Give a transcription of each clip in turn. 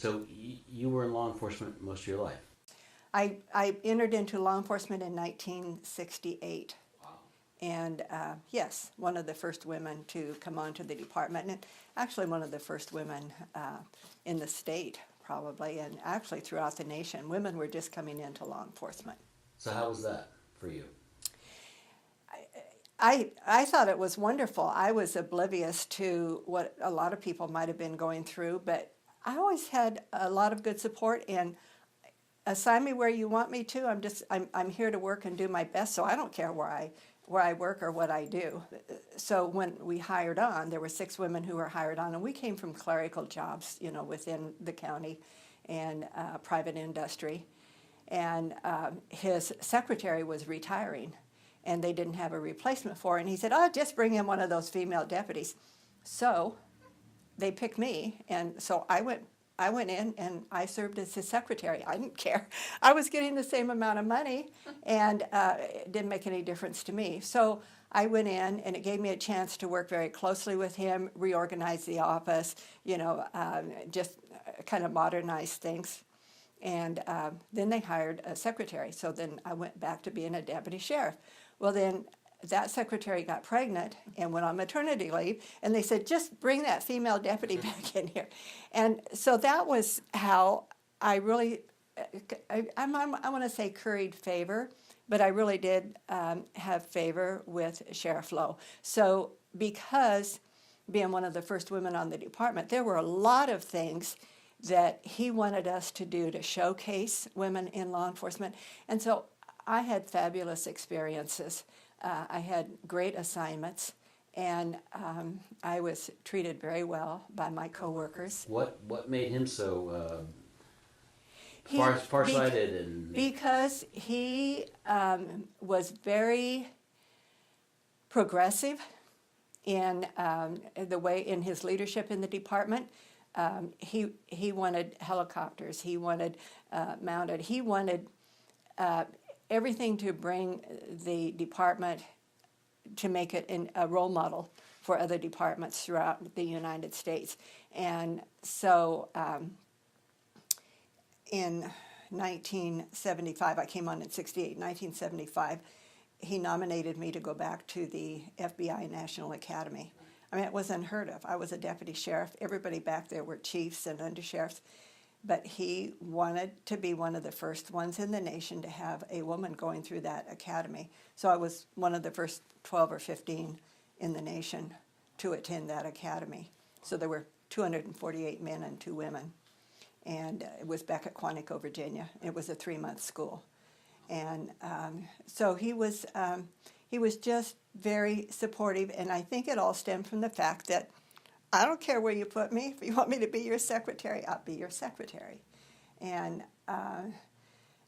So you were in law enforcement most of your life? I entered into law enforcement in 1968. Wow. And yes, one of the first women to come onto the department, and actually one of the first women in the state, probably, and actually throughout the nation. Women were just coming into law enforcement. So how was that for you? I thought it was wonderful. I was oblivious to what a lot of people might have been going through, but I always had a lot of good support, and assign me where you want me to. I'm here to work and do my best, so I don't care where I work or what I do. So when we hired on, there were 6 women who were hired on, and we came from clerical jobs, within the county and private industry. And his secretary was retiring, and they didn't have a replacement for her. And he said, "Oh, just bring in one of those female deputies." So they picked me, and so I went in and I served as his secretary. I didn't care. I was getting the same amount of money, and it didn't make any difference to me. So I went in, and it gave me a chance to work very closely with him, reorganize the office, just kind of modernize things. And then they hired a secretary. So then I went back to being a deputy sheriff. Well, then that secretary got pregnant and went on maternity leave, and they said, "Just bring that female deputy back in here." And so that was how I really, I want to say curried favor, but I really did have favor with Sheriff Lowe. So because being one of the first women on the department, there were a lot of things that he wanted us to do to showcase women in law enforcement. And so I had fabulous experiences. I had great assignments, and I was treated very well by my coworkers. What made him so farsighted and? Because he was very progressive in the way in his leadership in the department. He wanted helicopters. He wanted mounted. He wanted everything to bring the department to make it a role model for other departments throughout the United States. And so in 1975, I came on in 68, 1975, he nominated me to go back to the FBI National Academy. I mean, it was unheard of. I was a deputy sheriff. Everybody back there were chiefs and undersheriffs. But he wanted to be one of the first ones in the nation to have a woman going through that academy. So I was one of the first 12 or 15 in the nation to attend that academy. So there were 248 men and 2 women. And it was back at Quantico, Virginia. It was a 3-month school. And so he was just very supportive. And I think it all stemmed from the fact that I don't care where you put me. If you want me to be your secretary, I'll be your secretary. And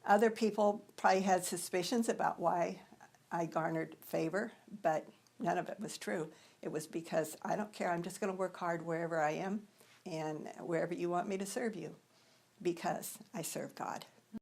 other people probably had suspicions about why I garnered favor, but none of it was true. It was because I don't care. I'm just going to work hard wherever I am and wherever you want me to serve you, because I serve God.